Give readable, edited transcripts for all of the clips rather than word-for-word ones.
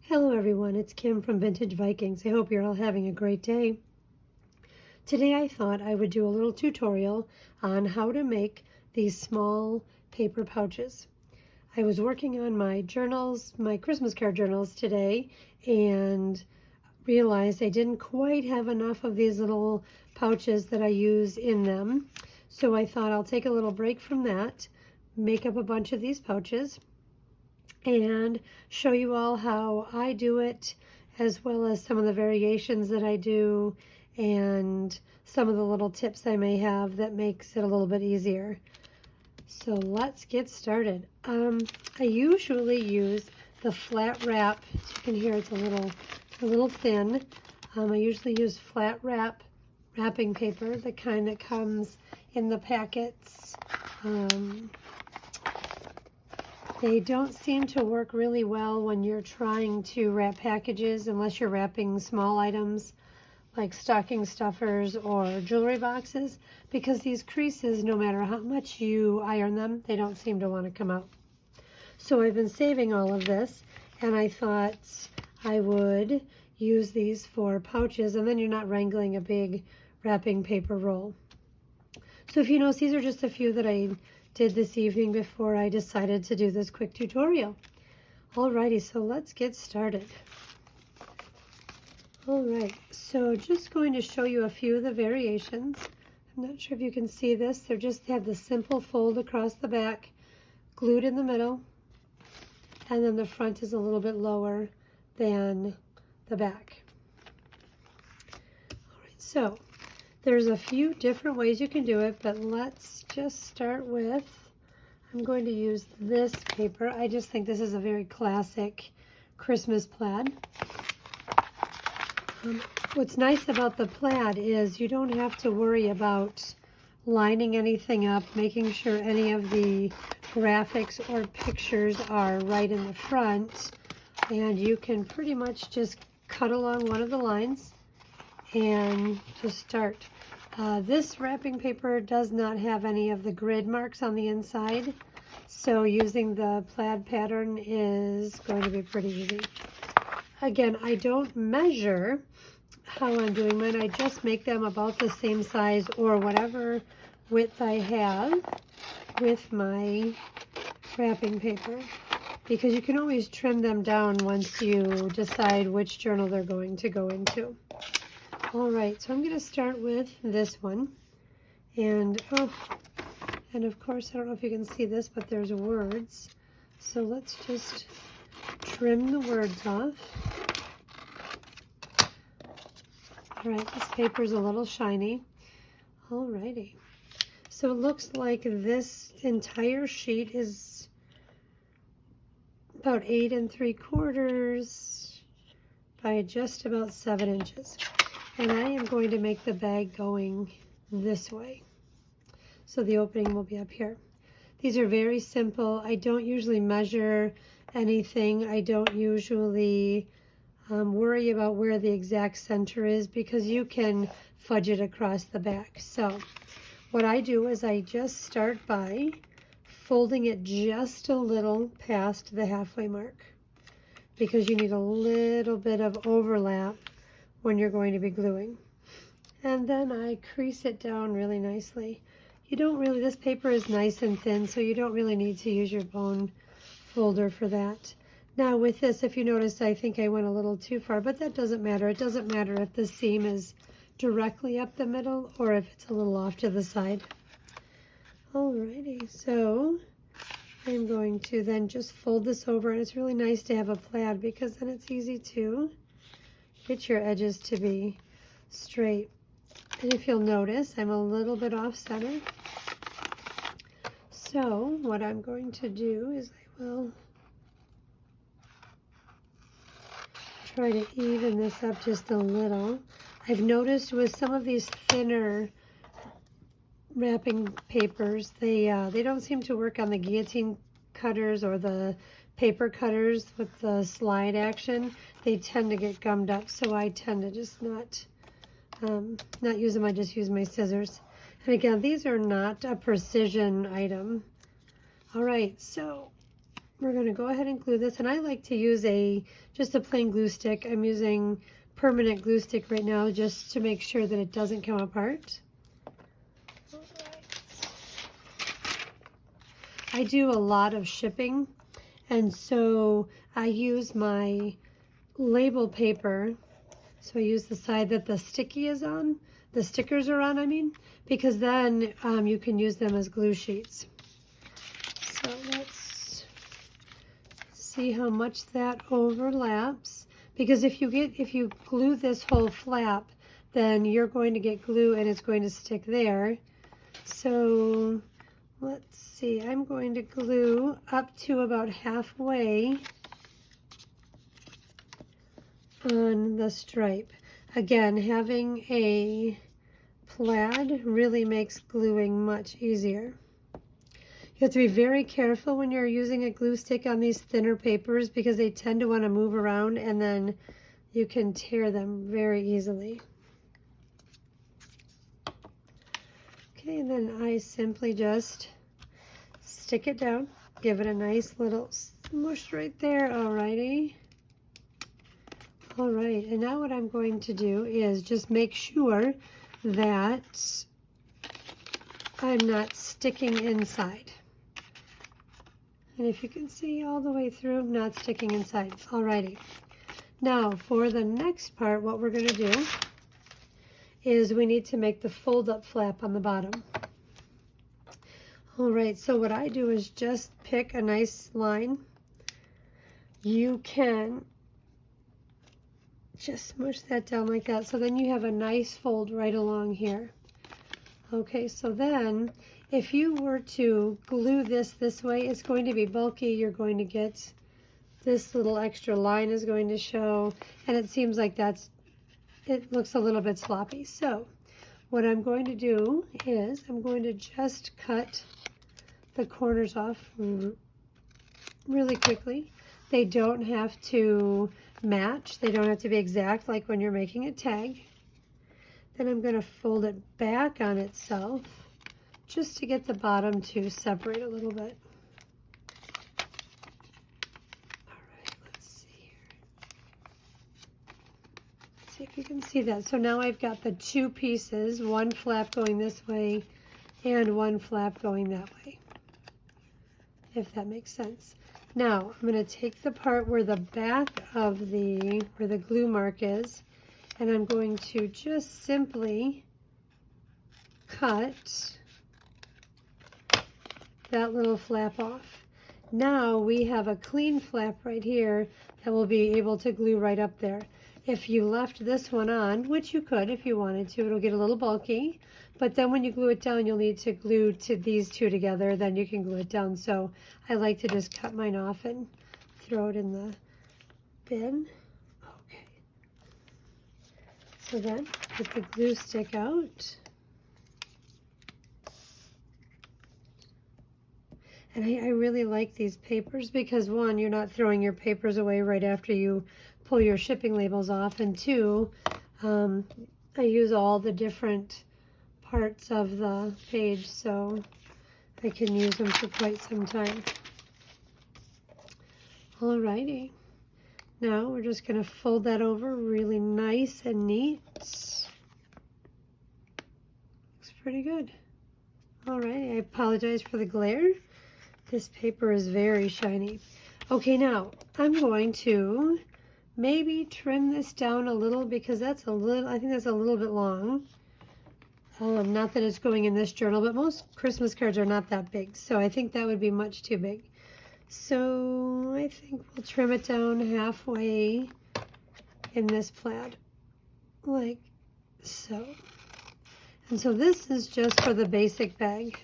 Hello everyone, it's Kim from Vintage Vikings. I hope you're all having a great day. Today I thought I would do a little tutorial on how to make these small paper pouches. I was working on my journals, my Christmas card journals today, and realized I didn't quite have enough of these little pouches that I use in them. So I thought I'll take a little break from that, make up a bunch of these pouches, and show you all how I do it, as well as some of the variations that I do and some of the little tips I may have that makes it a little bit easier. So let's get started. I usually use the flat wrap. As you can hear, it's a little thin. I usually use flat wrapping paper, the kind that comes in the packets. They don't seem to work really well when you're trying to wrap packages, unless you're wrapping small items like stocking stuffers or jewelry boxes, because these creases, no matter how much you iron them, they don't seem to want to come out. So I've been saving all of this, and I thought I would use these for pouches, and then you're not wrangling a big wrapping paper roll. So if you notice, these are just a few that I did this evening before I decided to do this quick tutorial. Alrighty, so let's get started. Alright, so just going to show you a few of the variations. I'm not sure if you can see this. They just have the simple fold across the back, glued in the middle, and then the front is a little bit lower than the back. Alright, so there's a few different ways you can do it, but let's just start with, I'm going to use this paper. I just think this is a very classic Christmas plaid. What's nice about the plaid is you don't have to worry about lining anything up, making sure any of the graphics or pictures are right in the front, and you can pretty much just cut along one of the lines and just start. This wrapping paper does not have any of the grid marks on the inside, so using the plaid pattern is going to be pretty easy. Again, I don't measure how I'm doing mine. I just make them about the same size or whatever width I have with my wrapping paper, because you can always trim them down once you decide which journal they're going to go into. All right, so I'm going to start with this one, and of course, I don't know if you can see this, but there's words, so let's just trim the words off. All right, this paper's a little shiny. All righty, so it looks like this entire sheet is about 8 3/4 by just about 7 inches. And I am going to make the bag going this way. So the opening will be up here. These are very simple. I don't usually measure anything. I don't usually worry about where the exact center is, because you can fudge it across the back. So what I do is I just start by folding it just a little past the halfway mark, because you need a little bit of overlap when you're going to be gluing. And then I crease it down really nicely. You don't really, this paper is nice and thin, so you don't really need to use your bone folder for that. Now with this, if you notice, I think I went a little too far, but that doesn't matter. It doesn't matter if the seam is directly up the middle or if it's a little off to the side. Alrighty, so I'm going to then just fold this over, and it's really nice to have a plaid, because then it's easy to get your edges to be straight. And if you'll notice, I'm a little bit off center. So what I'm going to do is I will try to even this up just a little. I've noticed with some of these thinner wrapping papers, they don't seem to work on the guillotine cutters or the paper cutters with the slide action. They tend to get gummed up, so I tend to just not use them. I just use my scissors. And again, these are not a precision item. All right, so we're going to go ahead and glue this. And I like to use just a plain glue stick. I'm using permanent glue stick right now just to make sure that it doesn't come apart. All right. I do a lot of shipping, and so I use my label paper. So I use the side that the stickers are on, I mean, because then you can use them as glue sheets. So let's see how much that overlaps, because if you glue this whole flap, then you're going to get glue and it's going to stick there. So let's see, I'm going to glue up to about halfway on the stripe. Again, having a plaid really makes gluing much easier. You have to be very careful when you're using a glue stick on these thinner papers because they tend to want to move around and then you can tear them very easily. Okay, and then I simply just stick it down, give it a nice little smush right there. Alrighty. All right, and now what I'm going to do is just make sure that I'm not sticking inside. And if you can see all the way through, not sticking inside. Alrighty. Now for the next part, what we're going to do is we need to make the fold-up flap on the bottom. All right, so what I do is just pick a nice line. You can just smush that down like that, so then you have a nice fold right along here. Okay, so then if you were to glue this way, it's going to be bulky. You're going to get this little extra line is going to show, and it seems like it looks a little bit sloppy. So what I'm going to do is I'm going to just cut the corners off really quickly. They don't have to match. They don't have to be exact like when you're making a tag. Then I'm going to fold it back on itself just to get the bottom to separate a little bit. All right, let's see here. Let's see if you can see that. So now I've got the two pieces, one flap going this way and one flap going that way, if that makes sense. Now, I'm going to take the part where the back of where the glue mark is, and I'm going to just simply cut that little flap off. Now we have a clean flap right here that will be able to glue right up there. If you left this one on, which you could if you wanted to, it'll get a little bulky, but then when you glue it down, you'll need to glue to these two together, then you can glue it down. So I like to just cut mine off and throw it in the bin. Okay. So then, get the glue stick out. And I really like these papers because one, you're not throwing your papers away right after you pull your shipping labels off, and two, I use all the different parts of the page so I can use them for quite some time. Alrighty, now we're just going to fold that over really nice and neat. Looks pretty good. Alright, I apologize for the glare. This paper is very shiny. Okay, now I'm going to maybe trim this down a little because I think that's a little bit long. Not that it's going in this journal, but most Christmas cards are not that big, so I think that would be much too big. So I think we'll trim it down halfway in this plaid, like so. And so this is just for the basic bag.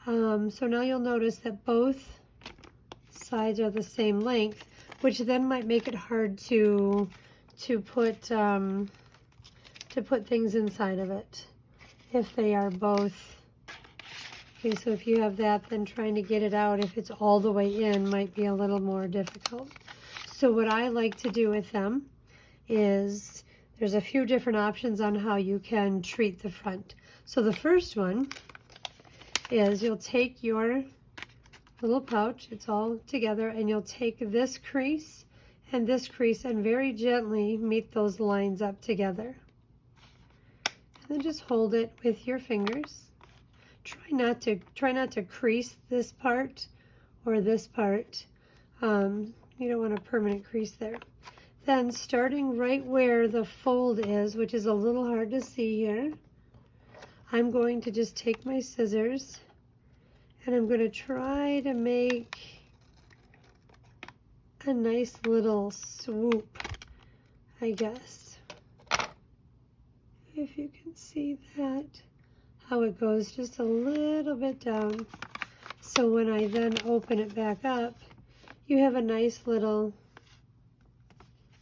So now you'll notice that both sides are the same length, which then might make it hard to put things inside of it if they are both. Okay, so if you have that, then trying to get it out if it's all the way in might be a little more difficult. So what I like to do with them is there's a few different options on how you can treat the front. So the first one is you'll take your little pouch. It's all together, and you'll take this crease and very gently meet those lines up together. And then just hold it with your fingers. Try not to crease this part or this part. You don't want a permanent crease there. Then starting right where the fold is, which is a little hard to see here, I'm going to just take my scissors and I'm going to try to make a nice little swoop, I guess. If you can see that, how it goes just a little bit down. So when I then open it back up, you have a nice little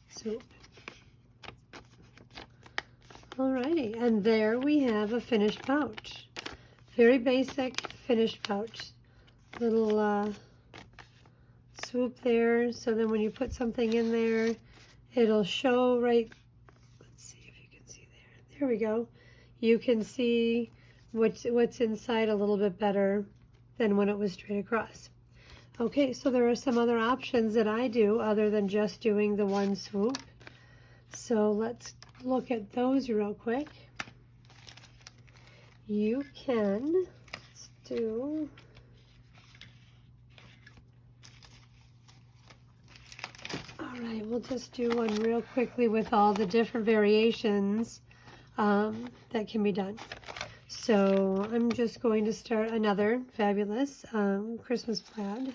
swoop. Alrighty, and there we have a finished pouch. Very basic finished pouch. Little swoop there, so then when you put something in there, it'll show right, let's see if you can see there. There we go. You can see what's inside a little bit better than when it was straight across. Okay, so there are some other options that I do other than just doing the one swoop. So let's look at those real quick. You can, let's do, all right, we'll just do one real quickly with all the different variations that can be done. So I'm just going to start another fabulous Christmas plaid.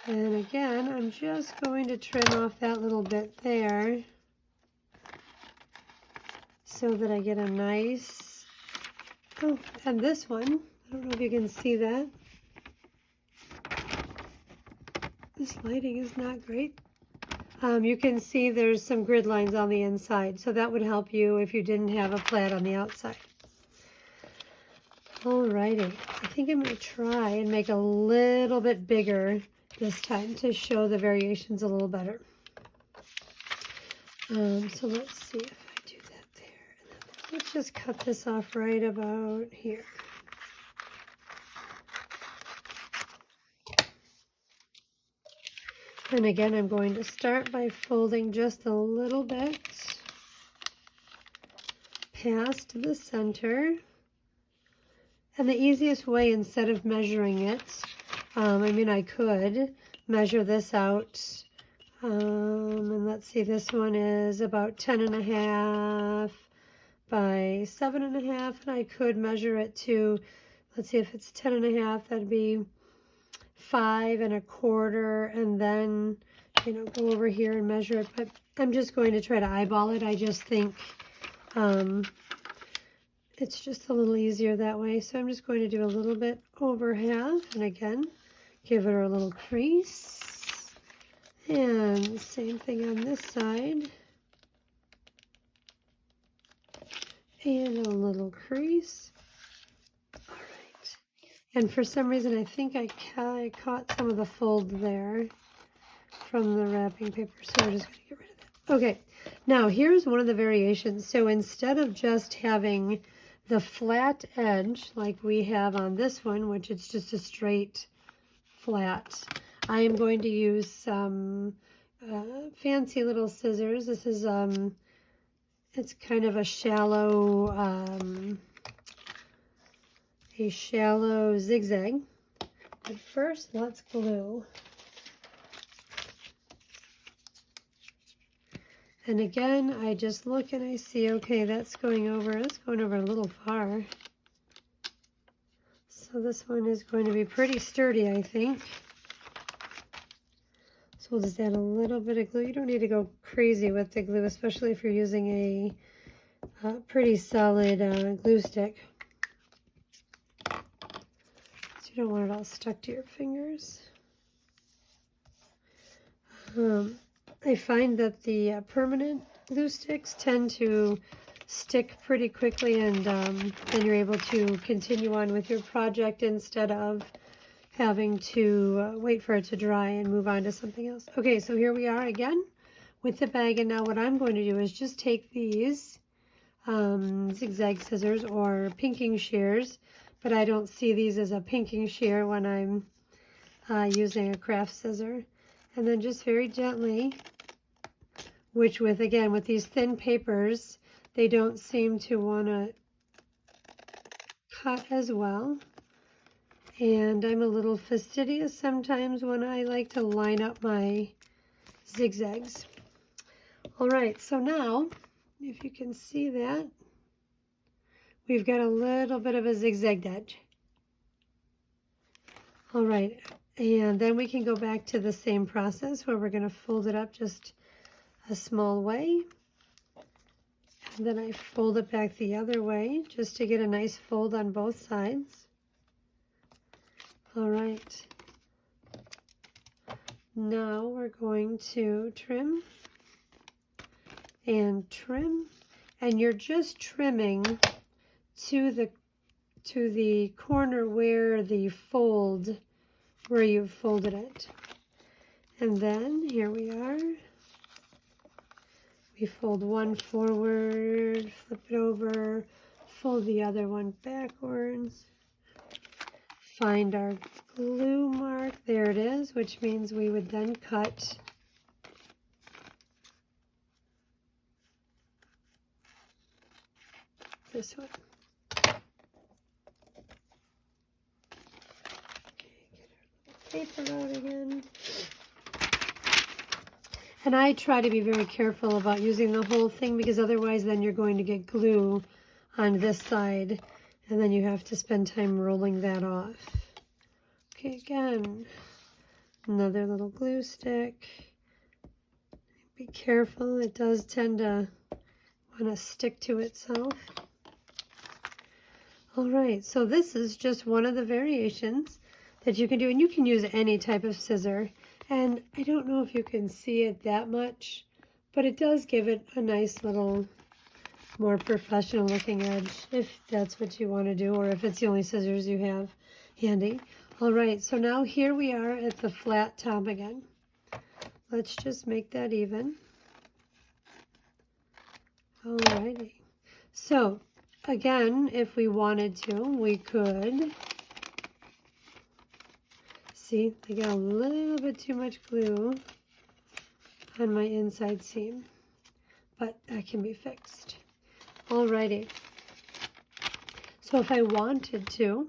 And again, I'm just going to trim off that little bit there so that I get a nice, oh, and this one, I don't know if you can see that. This lighting is not great. You can see there's some grid lines on the inside, so that would help you if you didn't have a plaid on the outside. Alrighty, I think I'm going to try and make a little bit bigger this time to show the variations a little better. So let's see if I do that there. And then let's just cut this off right about here. And again, I'm going to start by folding just a little bit past the center. And the easiest way, instead of measuring it, I mean, I could measure this out. And let's see, this one is about 10.5 by 7.5. And I could measure it to, let's see, if it's 10.5, that'd be 5.25, and then, you know, go over here and measure it. But I'm just going to try to eyeball it. I just think it's just a little easier that way. So I'm just going to do a little bit over half, and again, give it a little crease. And same thing on this side. And a little crease. All right. And for some reason, I think I caught some of the fold there from the wrapping paper. So we're just going to get rid of that. Okay. Now, here's one of the variations. So instead of just having the flat edge like we have on this one, which it's just a straight flat, I am going to use some fancy little scissors. This is it's kind of a shallow zigzag. But first, let's glue. And again, I just look and I see, okay, that's going over a little far. So this one is going to be pretty sturdy, I think. So we'll just add a little bit of glue. You don't need to go crazy with the glue, especially if you're using a pretty solid glue stick. So you don't want it all stuck to your fingers. I find that the permanent glue sticks tend to stick pretty quickly, and then you're able to continue on with your project instead of having to wait for it to dry and move on to something else. Okay, so here we are again with the bag, and now what I'm going to do is just take these zigzag scissors or pinking shears, but I don't see these as a pinking shear when I'm using a craft scissor. And then just very gently, which again, with these thin papers, they don't seem to want to cut as well. And I'm a little fastidious sometimes when I like to line up my zigzags. All right, so now, if you can see that, we've got a little bit of a zigzagged edge. All right, and then we can go back to the same process where we're going to fold it up just a small way. And then I fold it back the other way just to get a nice fold on both sides. All right. Now we're going to trim and trim, and you're just trimming to the corner where where you've folded it. And then here we are. We fold one forward, flip it over, fold the other one backwards. Find our glue mark, there it is, which means we would then cut this one. Okay, get our paper out again. And I try to be very careful about using the whole thing because otherwise then you're going to get glue on this side and then you have to spend time rolling that off. Okay, again, another little glue stick. Be careful, it does tend to want to stick to itself. All right, so this is just one of the variations that you can do, and you can use any type of scissor. And I don't know if you can see it that much, but it does give it a nice little more professional looking edge if that's what you want to do, or if it's the only scissors you have handy. All right, so now here we are at the flat top again. Let's just make that even. All righty. So again, if we wanted to, we could, see, I got a little bit too much glue on my inside seam, but that can be fixed. Alrighty. So if I wanted to,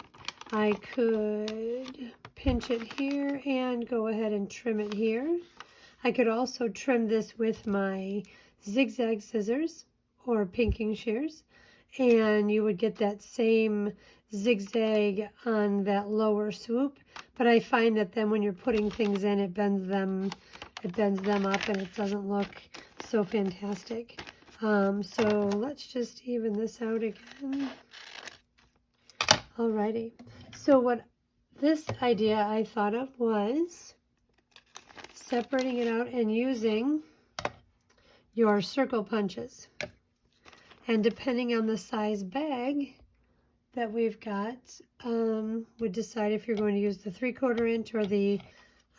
I could pinch it here and go ahead and trim it here. I could also trim this with my zigzag scissors or pinking shears, and you would get that same zigzag on that lower swoop. But I find that then when you're putting things in, it bends them up and it doesn't look so fantastic. So let's just even this out again. Alrighty. So what this idea I thought of was separating it out and using your circle punches. And depending on the size bag that we've got, would decide if you're going to use the 3/4 inch or the,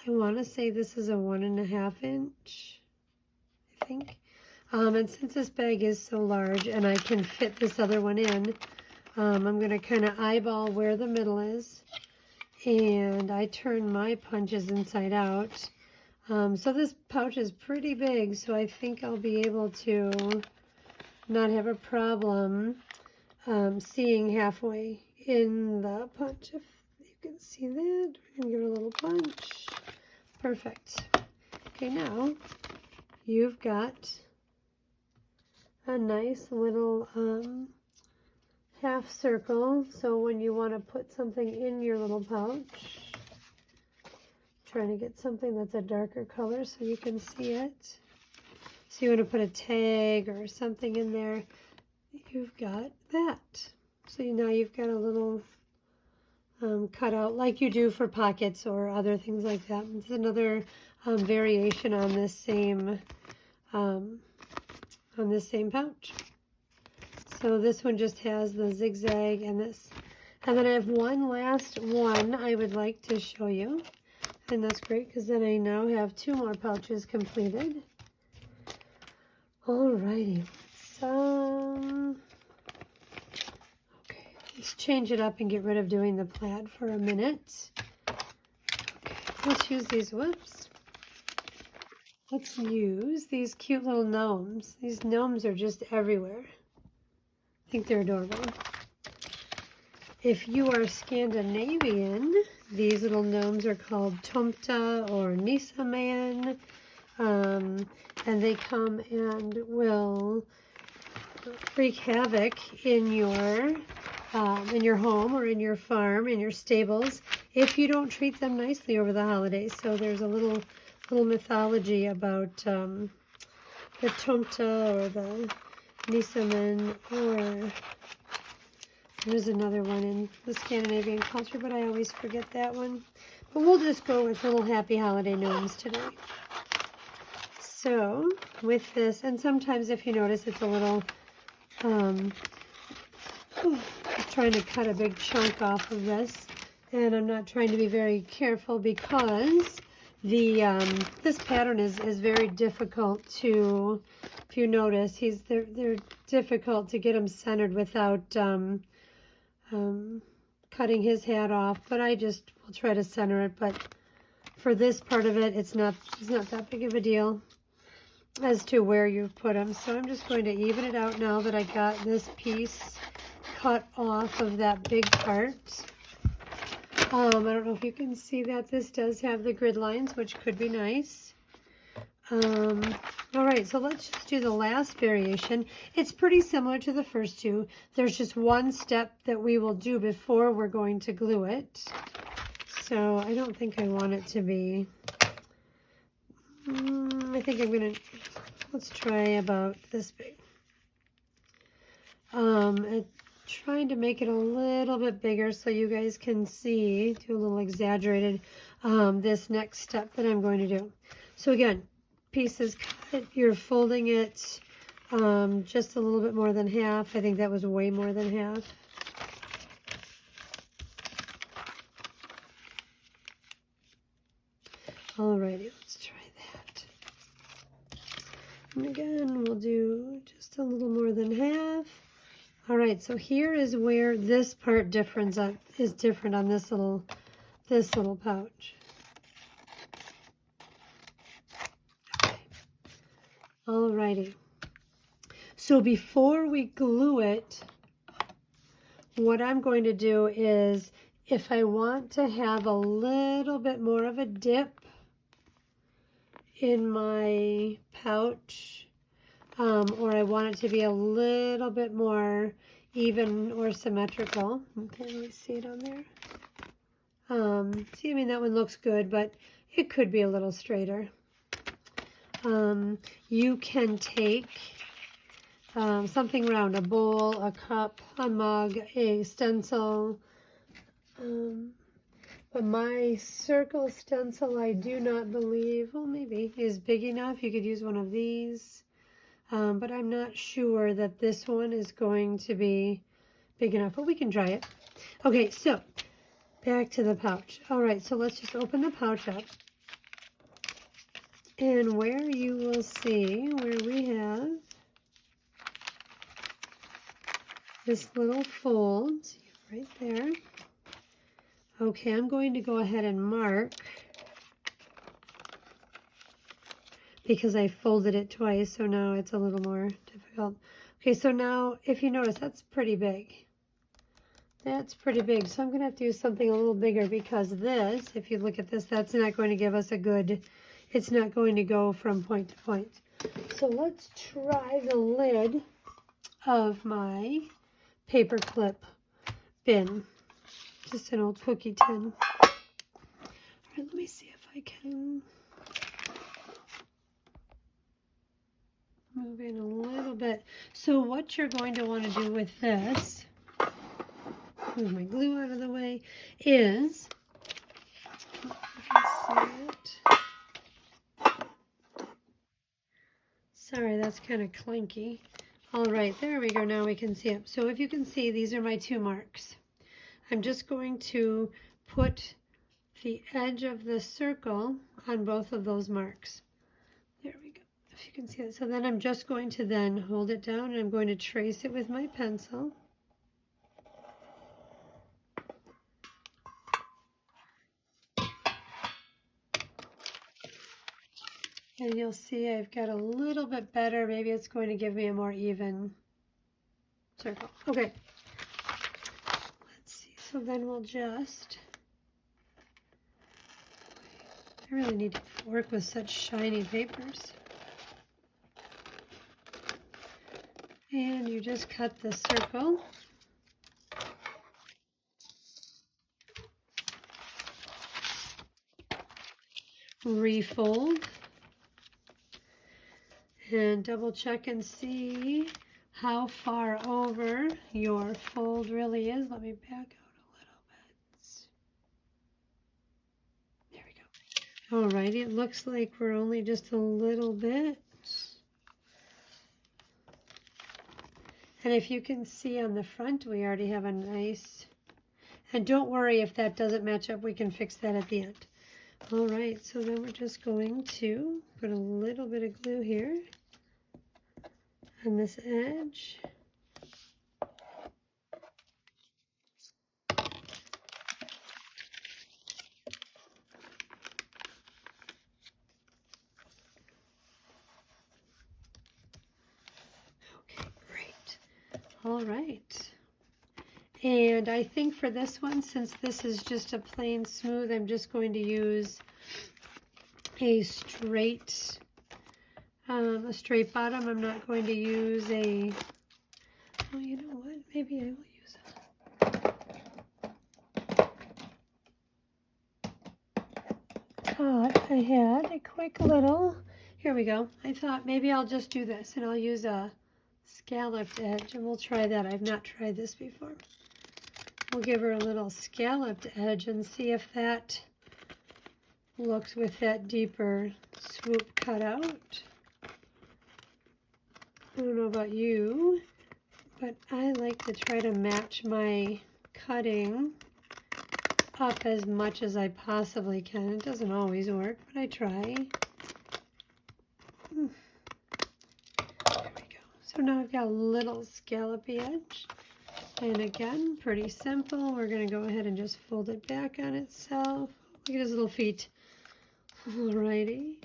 I want to say this is a 1.5 inch, I think. And since this bag is so large and I can fit this other one in, I'm going to kind of eyeball where the middle is, and I turn my punches inside out. So this pouch is pretty big, so I think I'll be able to not have a problem seeing halfway in the punch. If you can see that, we're going to give it a little punch. Perfect. Okay, now you've got a nice little half circle, so when you want to put something in your little pouch, trying to get something that's a darker color so you can see it. So you want to put a tag or something in there, you've got that. So now you've got a little cutout like you do for pockets or other things like that. It's another variation on this same pouch. So this one just has the zigzag and this. And then I have one last one I would like to show you. And that's great because then I now have 2 more pouches completed. Alrighty. Okay, Let's change it up and get rid of doing the plaid for a minute. Okay, let's use these, whoops. Let's use these cute little gnomes. These gnomes are just everywhere. I think they're adorable. If you are Scandinavian, these little gnomes are called tomta or nisaman, and they come and will wreak havoc in your home or in your farm, in your stables, if you don't treat them nicely over the holidays. So there's a little mythology about the tomta or the nisaman, or there's another one in the Scandinavian culture, but I always forget that one. But we'll just go with little happy holiday gnomes today. So with this, and sometimes if you notice it's a little, I'm trying to cut a big chunk off of this, and I'm not trying to be very careful because the this pattern is very difficult to, if you notice, they're difficult to get them centered without cutting his hat off, but I just will try to center it. But for this part of it, it's not that big of a deal as to where you've put them. So I'm just going to even it out now that I got this piece cut off of that big part. I don't know if you can see that this does have the grid lines, which could be nice. All right, so let's just do the last variation. It's pretty similar to the first two. There's just one step that we will do before we're going to glue it. So I don't think I want it to be, I think I'm gonna, let's try about this big. Trying to make it a little bit bigger so you guys can see, do a little exaggerated, this next step that I'm going to do. So again, pieces cut, you're folding it just a little bit more than half. I think that was way more than half. Alrighty, let's try that. And again, we'll do just a little more than half. All right, so here is where this part is different on this little pouch. Okay. All righty. So before we glue it, what I'm going to do is, if I want to have a little bit more of a dip in my pouch, or I want it to be a little bit more even or symmetrical. Okay, let me see it on there. See, I mean, that one looks good, but it could be a little straighter. You can take something round, a bowl, a cup, a mug, a stencil. But my circle stencil, I do not believe, well, maybe, is big enough. You could use one of these. But I'm not sure that this one is going to be big enough, but we can try it. Okay, so back to the pouch. All right, so let's just open the pouch up. And where you will see where we have this little fold right there. Okay, I'm going to go ahead and mark, because I folded it twice, so now it's a little more difficult. Okay, so now if you notice, that's pretty big. That's pretty big, so I'm going to have to do something a little bigger, because this, if you look at this, that's not going to give us a good, it's not going to go from point to point. So let's try the lid of my paper clip bin, just an old cookie tin. All right, let me see if I can move in a little bit. So what you're going to want to do with this, move my glue out of the way, is, if you can see it. Sorry, that's kind of clanky. All right, there we go. Now we can see it. So if you can see, these are my two marks. I'm just going to put the edge of the circle on both of those marks. There we go. If you can see it. So then I'm just going to then hold it down, and I'm going to trace it with my pencil. And you'll see I've got a little bit better. Maybe it's going to give me a more even circle. Okay. Let's see. So then we'll just, I really need to work with such shiny papers. And you just cut the circle. Refold. And double check and see how far over your fold really is. Let me back out a little bit. There we go. All right, it looks like we're only just a little bit. And if you can see on the front, we already have a nice, and don't worry if that doesn't match up, we can fix that at the end. All right, so then we're just going to put a little bit of glue here on this edge. Okay, great. All right. And I think for this one, since this is just a plain smooth, I'm just going to use a straight bottom. I'm not going to use a, oh, you know what? Maybe I will use a, thought I had a quick little, here we go. I thought maybe I'll just do this and I'll use a scalloped edge and we'll try that. I've not tried this before. We'll give her a little scalloped edge and see if that looks with that deeper swoop cut out. I don't know about you, but I like to try to match my cutting up as much as I possibly can. It doesn't always work, but I try. There we go. So now I've got a little scallopy edge. And again, pretty simple. We're going to go ahead and just fold it back on itself. Look at his little feet. Alrighty.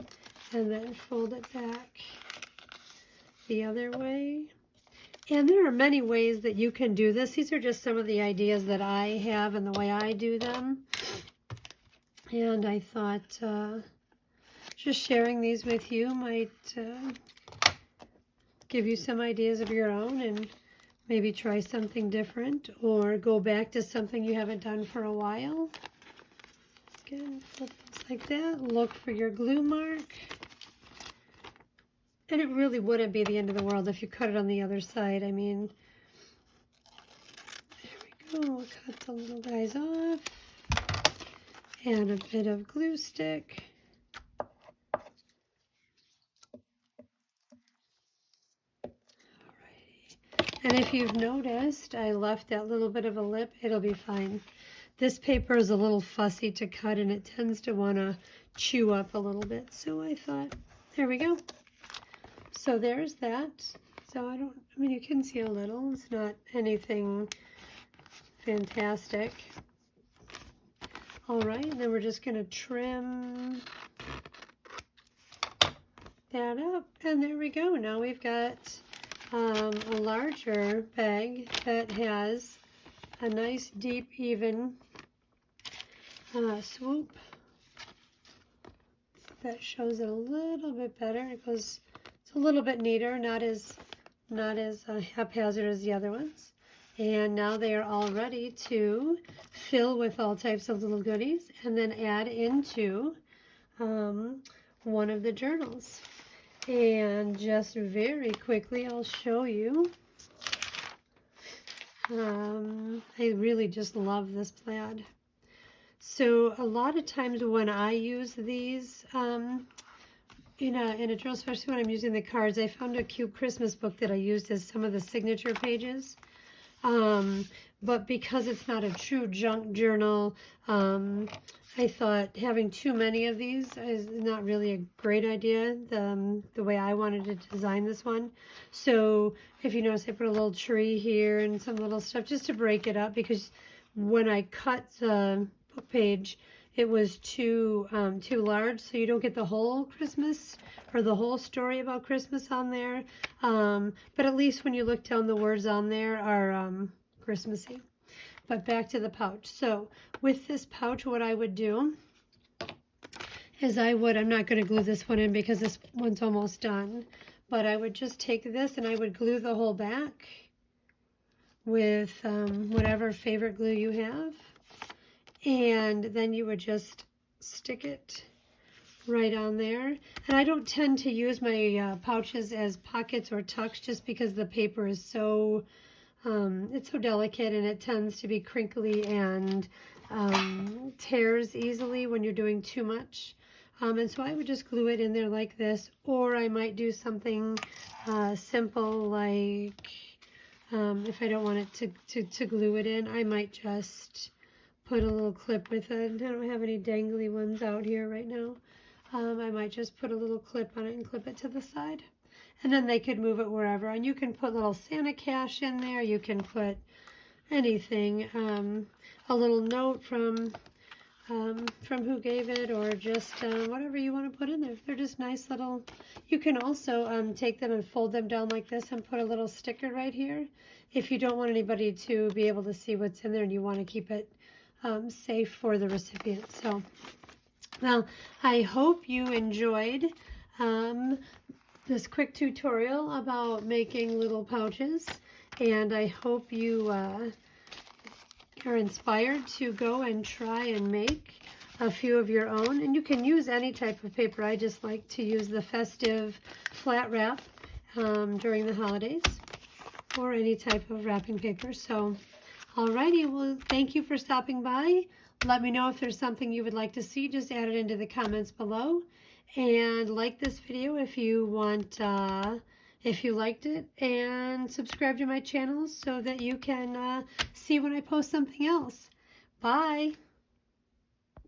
And then fold it back the other way. And there are many ways that you can do this. These are just some of the ideas that I have and the way I do them. And I thought just sharing these with you might give you some ideas of your own and maybe try something different or go back to something you haven't done for a while. Again, flip this like that. Look for your glue mark. And it really wouldn't be the end of the world if you cut it on the other side. I mean, there we go. We'll cut the little guys off. Add a bit of glue stick. And if you've noticed, I left that little bit of a lip. It'll be fine. This paper is a little fussy to cut and it tends to want to chew up a little bit. So I thought, there we go. So there's that. So I mean, you can see a little. It's not anything fantastic. All right, and then we're just going to trim that up. And there we go. Now we've got a larger bag that has a nice deep even swoop that shows it a little bit better. It goes, it's a little bit neater, not as haphazard as the other ones. And now they are all ready to fill with all types of little goodies and then add into one of the journals. And just very quickly, I'll show you. I really just love this plaid. So a lot of times when I use these in a journal, especially when I'm using the cards, I found a cute Christmas book that I used as some of the signature pages. But because it's not a true junk journal, I thought having too many of these is not really a great idea, the way I wanted to design this one. So if you notice, I put a little tree here and some little stuff just to break it up, because when I cut the book page, it was too large, so you don't get the whole Christmas or the whole story about Christmas on there. But at least when you look down, the words on there are Christmassy. But back to the pouch. So with this pouch, what I would do is I'm not going to glue this one in because this one's almost done, but I would just take this and I would glue the whole back with whatever favorite glue you have. And then you would just stick it right on there. And I don't tend to use my pouches as pockets or tucks just because the paper is so, it's so delicate and it tends to be crinkly and tears easily when you're doing too much. And so I would just glue it in there like this, or I might do something simple like, if I don't want it to glue it in, I might just put a little clip with it. I don't have any dangly ones out here right now. I might just put a little clip on it and clip it to the side. And then they could move it wherever. And you can put little Santa cash in there. You can put anything. A little note from who gave it, or just whatever you want to put in there. They're just nice little. You can also take them and fold them down like this and put a little sticker right here if you don't want anybody to be able to see what's in there and you want to keep it safe for the recipient. So, well, I hope you enjoyed this quick tutorial about making little pouches, and I hope you are inspired to go and try and make a few of your own. And you can use any type of paper. I just like to use the festive flat wrap during the holidays, or any type of wrapping paper. So alrighty, well, thank you for stopping by. Let me know if there's something you would like to see. Just add it into the comments below. And like this video if you want, if you liked it. And subscribe to my channel so that you can see when I post something else. Bye.